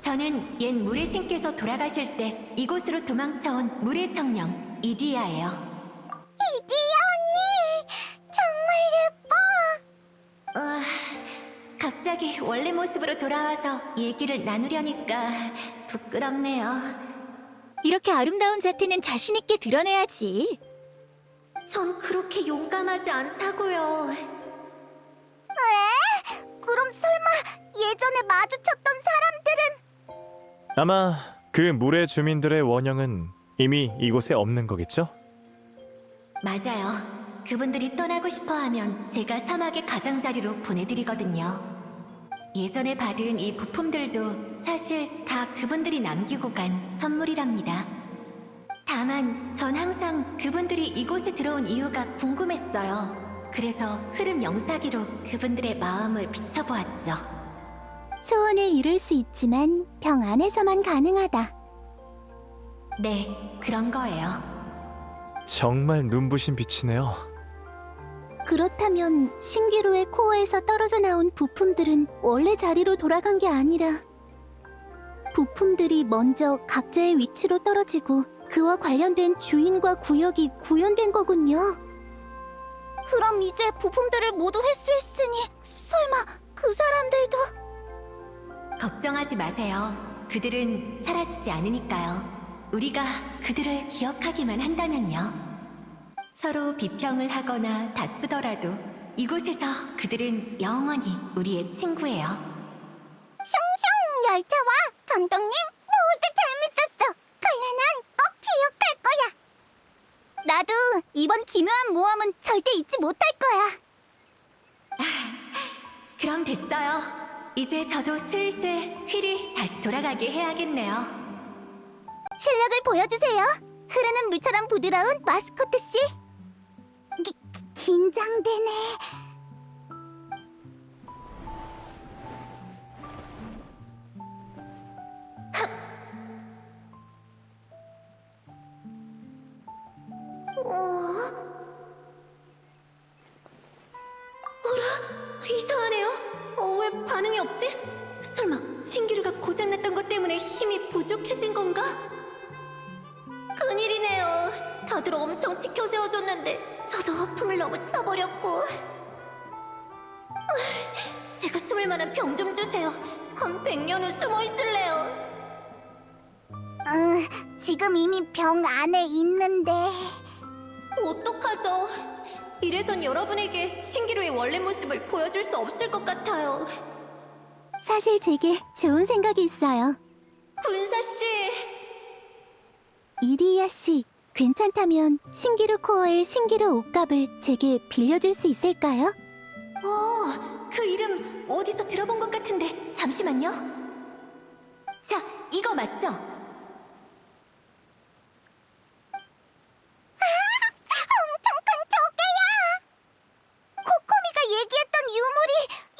저는 옛 물의 신께서 돌아가실 때 이곳으로 도망쳐온 물의 청령 이디야예요. 이디야 언니! 정말 예뻐! 갑자기 원래 모습으로 돌아와서 얘기를 나누려니까 부끄럽네요. 이렇게 아름다운 자태는 자신 있게 드러내야지. 전 그렇게 용감하지 않다고요. 왜? 그럼 설마 예전에 마주쳤던 사람들은? 아마 그 물의 주민들의 원형은 이미 이곳에 없는 거겠죠? 맞아요. 그분들이 떠나고 싶어하면 제가 사막의 가장자리로 보내드리거든요. 예전에 받은 이 부품들도 사실 다 그분들이 남기고 간 선물이랍니다. 다만 전 항상 그분들이 이곳에 들어온 이유가 궁금했어요. 그래서 흐름 영사기로 그분들의 마음을 비춰보았죠. 소원을 이룰 수 있지만 병 안에서만 가능하다. 네, 그런 거예요. 정말 눈부신 빛이네요. 그렇다면 신기루의 코어에서 떨어져 나온 부품들은 원래 자리로 돌아간 게 아니라 부품들이 먼저 각자의 위치로 떨어지고 그와 관련된 주인과 구역이 구현된 거군요. 그럼 이제 부품들을 모두 회수했으니 설마 그 사람들도... 걱정하지 마세요. 그들은 사라지지 않으니까요. 우리가 그들을 기억하기만 한다면요. 서로 비평을 하거나 다투더라도 이곳에서 그들은 영원히 우리의 친구예요. 숑숑 열차와 감독님 모두 재밌었어. 칼라는 꼭 기억할 거야. 나도 이번 기묘한 모험은 절대 잊지 못할 거야. 그럼 됐어요. 이제 저도 슬슬 휠이 다시 돌아가게 해야겠네요. 실력을 보여주세요. 흐르는 물처럼 부드러운 마스코트 씨. 긴장되네. 이상하네요. 왜 반응이 없지? 설마 신기루가 고장났던 것 때문에 힘이 부족해진 건가? 큰일이네요. 다들 엄청 지켜 세워줬는데 저도 허풍을 너무 쳐버렸고. 제가 숨을 만한 병 좀 주세요. 한 100년은 숨어 있을래요. 지금 이미 병 안에 있는데. 어떡하죠? 이래선 여러분에게 신기루의 원래 모습을 보여줄 수 없을 것 같아요. 사실 제게 좋은 생각이 있어요. 군사씨! 이리야 씨, 괜찮다면 신기루 코어의 신기루 옷값을 제게 빌려줄 수 있을까요? 그 이름 어디서 들어본 것 같은데 잠시만요. 자, 이거 맞죠? 엄청 큰 조개야! 코코미가 얘기했던 유물이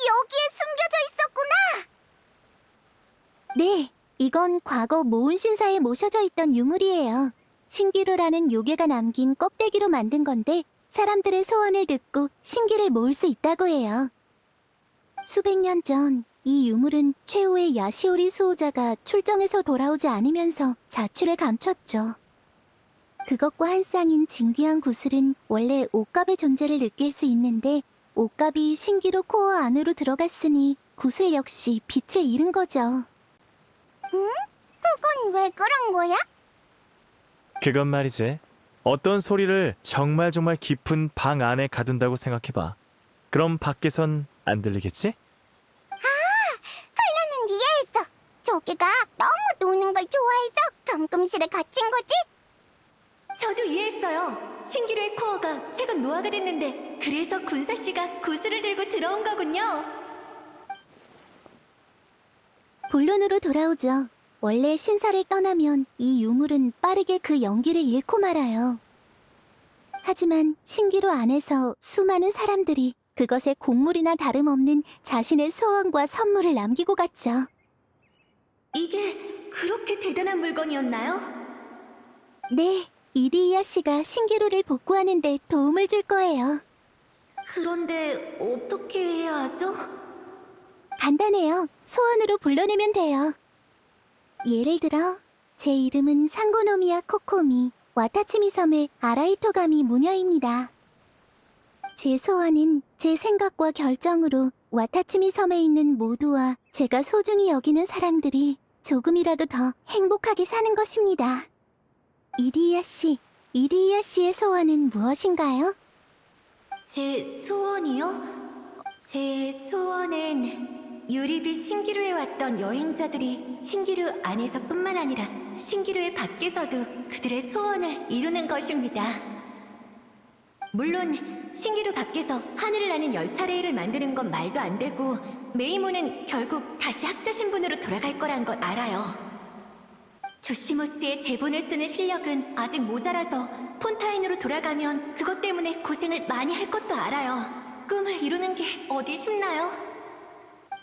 여기에 숨겨져 있었구나! 네, 이건 과거 모은 신사에 모셔져 있던 유물이에요. 신기루라는 요괴가 남긴 껍데기로 만든 건데 사람들의 소원을 듣고 신기를 모을 수 있다고 해요. 수백 년 전 이 유물은 최후의 야시오리 수호자가 출정에서 돌아오지 않으면서 자취를 감췄죠. 그것과 한 쌍인 진귀한 구슬은 원래 옷값의 존재를 느낄 수 있는데 옷값이 신기루 코어 안으로 들어갔으니 구슬 역시 빛을 잃은 거죠. 응? 그건 왜 그런 거야? 그건 말이지. 어떤 소리를 정말 깊은 방 안에 가둔다고 생각해봐. 그럼 밖에선 안 들리겠지? 플라는 이해했어. 조개가 너무 노는 걸 좋아해서 감금실에 갇힌 거지? 저도 이해했어요. 신기루의 코어가 최근 노화가 됐는데 그래서 군사씨가 구슬을 들고 들어온 거군요. 본론으로 돌아오죠. 원래 신사를 떠나면 이 유물은 빠르게 그 연기를 잃고 말아요. 하지만 신기루 안에서 수많은 사람들이 그것에 곡물이나 다름없는 자신의 소원과 선물을 남기고 갔죠. 이게 그렇게 대단한 물건이었나요? 네, 이리이아 씨가 신기루를 복구하는 데 도움을 줄 거예요. 그런데 어떻게 해야 하죠? 간단해요. 소원으로 불러내면 돼요. 예를 들어 제 이름은 상고노미야 코코미, 와타치미 섬의 아라이토가미 무녀입니다. 제 소원은 제 생각과 결정으로 와타치미 섬에 있는 모두와 제가 소중히 여기는 사람들이 조금이라도 더 행복하게 사는 것입니다. 이리이아 씨의 소원은 무엇인가요? 제 소원이요? 제 소원은 유리비 신기루에 왔던 여행자들이 신기루 안에서뿐만 아니라 신기루의 밖에서도 그들의 소원을 이루는 것입니다. 물론 신기루 밖에서 하늘을 나는 열차 레일을 만드는 건 말도 안 되고 메이모는 결국 다시 학자 신분으로 돌아갈 거란 걸 알아요. 조시모스의 대본을 쓰는 실력은 아직 모자라서 폰타인으로 돌아가면 그것 때문에 고생을 많이 할 것도 알아요. 꿈을 이루는 게 어디 쉽나요?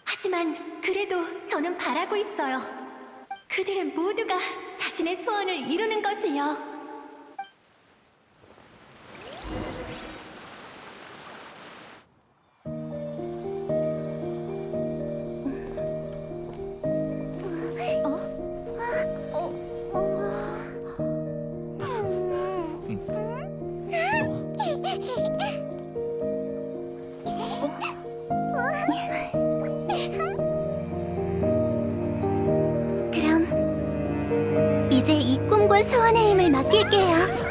하지만 그래도 저는 바라고 있어요. 그들은 모두가 자신의 소원을 이루는 것을요. 그럼 이제 이 꿈과 소원의 힘을 맡길게요.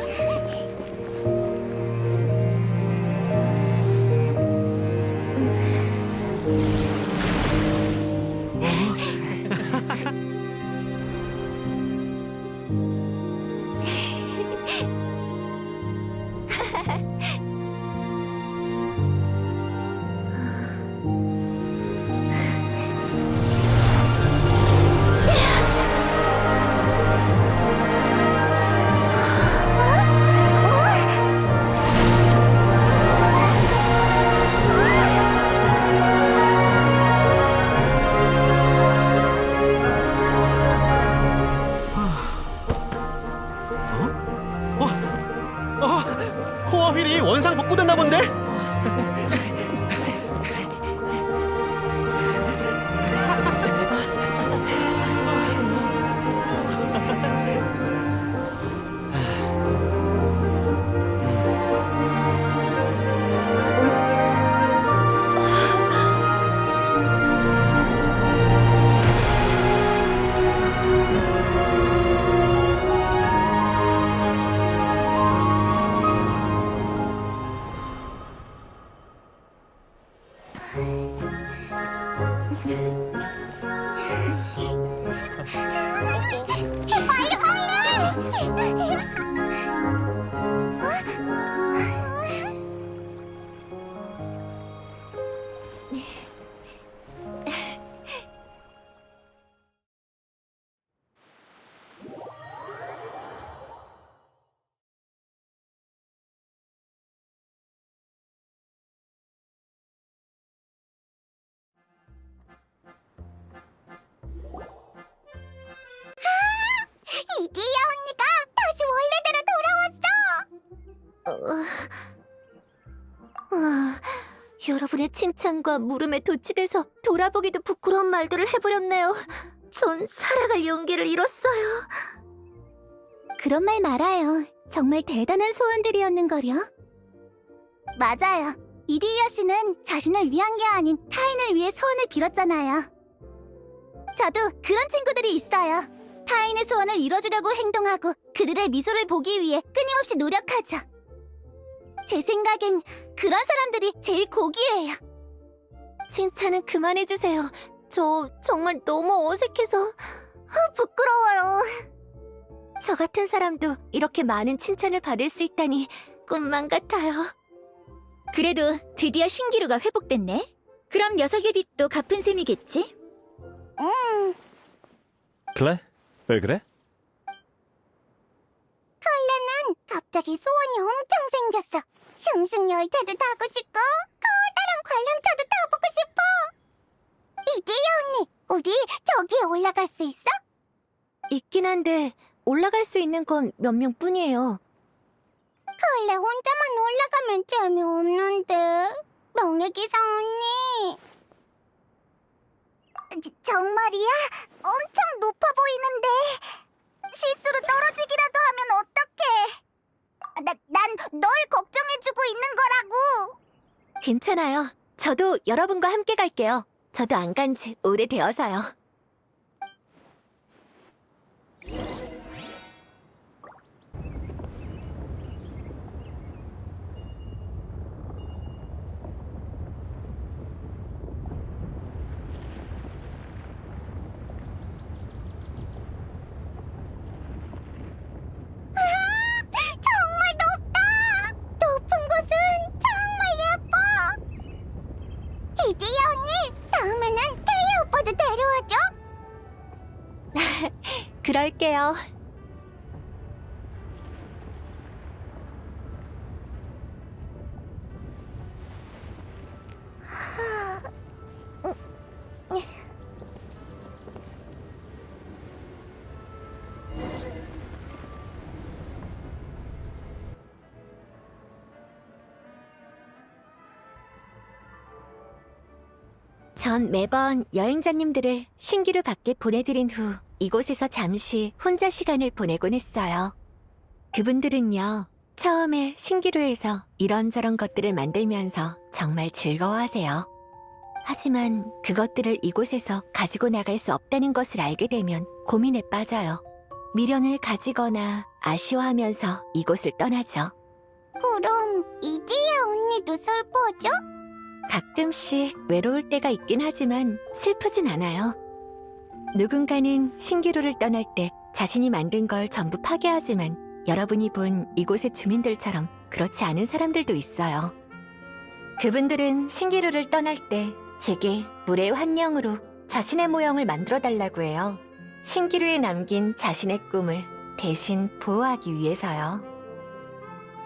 이디야 언니가 다시 원래대로 돌아왔어. 여러분의 칭찬과 물음에 도취돼서 돌아보기도 부끄러운 말들을 해버렸네요. 전 살아갈 용기를 잃었어요. 그런 말 말아요. 정말 대단한 소원들이었는걸요. 맞아요. 이디야 씨는 자신을 위한 게 아닌 타인을 위해 소원을 빌었잖아요. 저도 그런 친구들이 있어요. 타인의 소원을 이뤄주려고 행동하고 그들의 미소를 보기 위해 끊임없이 노력하죠. 제 생각엔 그런 사람들이 제일 고귀해요. 칭찬은 그만해주세요. 저 정말 너무 어색해서 부끄러워요. 저 같은 사람도 이렇게 많은 칭찬을 받을 수 있다니 꿈만 같아요. 그래도 드디어 신기루가 회복됐네. 그럼 녀석의 빚도 갚은 셈이겠지? 그래? 왜 그래? 갑자기 소원이 엄청 생겼어. 슝슝 열차도 타고 싶고 커다란 관람차도 타보고 싶어. 이디야 언니, 우리 저기에 올라갈 수 있어? 있긴 한데 올라갈 수 있는 건 몇 명뿐이에요. 원래 혼자만 올라가면 재미없는데. 명예기사 언니. 정말이야? 엄청 높아 보이는데 실수로 떨어지기라도 하면 어떡해? 난 널 걱정해주고 있는 거라고. 괜찮아요. 저도 여러분과 함께 갈게요. 저도 안 간 지 오래되어서요. 정말 높다! 높은 곳은 정말 예뻐! 이디야 언니, 다음에는 테이 오빠도 데려와줘! 그럴게요. 전 매번 여행자님들을 신기루 밖에 보내드린 후 이곳에서 잠시 혼자 시간을 보내곤 했어요. 그분들은요, 처음에 신기루에서 이런저런 것들을 만들면서 정말 즐거워하세요. 하지만 그것들을 이곳에서 가지고 나갈 수 없다는 것을 알게 되면 고민에 빠져요. 미련을 가지거나 아쉬워하면서 이곳을 떠나죠. 그럼 이디야 언니도 슬퍼져? 가끔씩 외로울 때가 있긴 하지만 슬프진 않아요. 누군가는 신기루를 떠날 때 자신이 만든 걸 전부 파괴하지만 여러분이 본 이곳의 주민들처럼 그렇지 않은 사람들도 있어요. 그분들은 신기루를 떠날 때 제게 물의 환영으로 자신의 모형을 만들어 달라고 해요. 신기루에 남긴 자신의 꿈을 대신 보호하기 위해서요.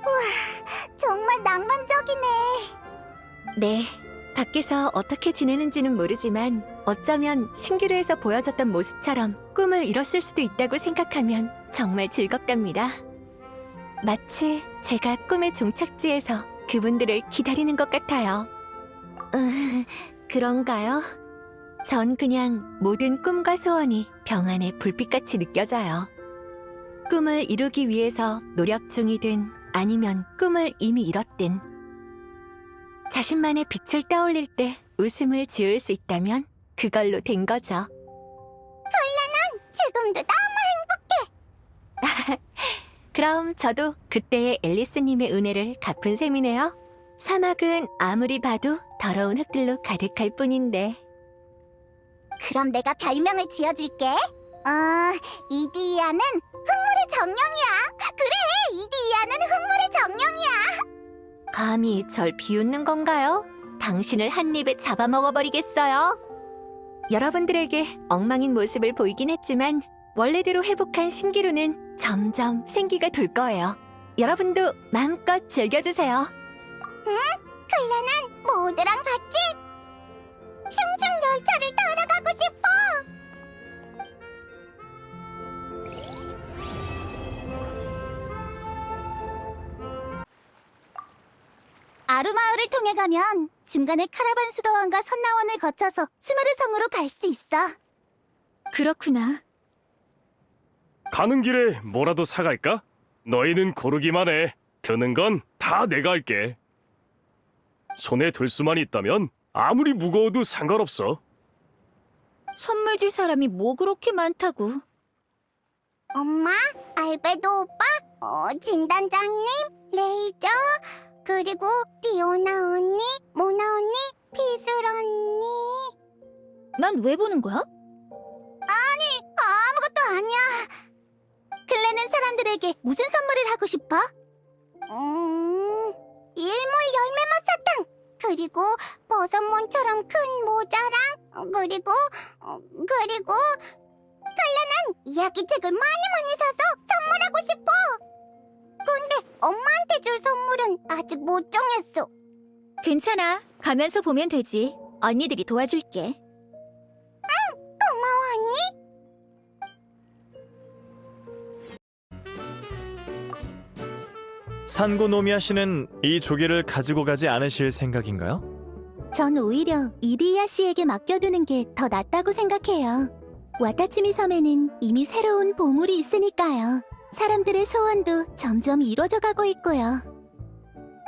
우와, 정말 낭만적이네. 네, 밖에서 어떻게 지내는지는 모르지만 어쩌면 신기루에서 보여줬던 모습처럼 꿈을 이뤘을 수도 있다고 생각하면 정말 즐겁답니다. 마치 제가 꿈의 종착지에서 그분들을 기다리는 것 같아요. 그런가요? 전 그냥 모든 꿈과 소원이 병안의 불빛같이 느껴져요. 꿈을 이루기 위해서 노력 중이든 아니면 꿈을 이미 이뤘든 자신만의 빛을 떠올릴 때 웃음을 지을 수 있다면 그걸로 된 거죠. 콜라는 지금도 너무 행복해. 그럼 저도 그때의 앨리스님의 은혜를 갚은 셈이네요. 사막은 아무리 봐도 더러운 흙들로 가득할 뿐인데. 그럼 내가 별명을 지어줄게. 이디야는 흙물의 정령이야. 그래, 이디야는 흙물의 정령이야. 감히 절 비웃는 건가요? 당신을 한 입에 잡아먹어버리겠어요. 여러분들에게 엉망인 모습을 보이긴 했지만 원래대로 회복한 신기루는 점점 생기가 돌 거예요. 여러분도 마음껏 즐겨주세요. 클레는 모두랑 같이 슝슝 열차를 타러 가고 싶어. 아루마을을 통해 가면 중간에 카라반 수도원과 선나원을 거쳐서 수메르 성으로 갈 수 있어. 그렇구나. 가는 길에 뭐라도 사갈까? 너희는 고르기만 해. 드는 건 다 내가 할게. 손에 들 수만 있다면 아무리 무거워도 상관없어. 선물 줄 사람이 뭐 그렇게 많다고. 엄마, 알베도 오빠, 진단장님, 레이저, 그리고 디오나 언니, 모나 언니, 피술 언니. 난 왜 보는 거야? 아무것도 아니야. 클레는 사람들에게 무슨 선물을 하고 싶어? 일몰 열매맛 사탕, 그리고 버섯몬처럼 큰 모자랑, 그리고 클레는 이야기책을 많이 사서 선물하고 싶어. 근데 엄마한테 줄 선물은 아직 못 정했어. 괜찮아. 가면서 보면 되지. 언니들이 도와줄게. 고마워 언니. 산고노미아 씨는 이 조개를 가지고 가지 않으실 생각인가요? 전 오히려 이리야 씨에게 맡겨두는 게 더 낫다고 생각해요. 와타치미 섬에는 이미 새로운 보물이 있으니까요. 사람들의 소원도 점점 이뤄져 가고 있고요.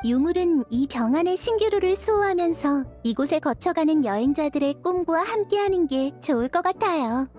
유물은 이 병 안의 신기루를 수호하면서 이곳에 거쳐가는 여행자들의 꿈과 함께하는 게 좋을 것 같아요.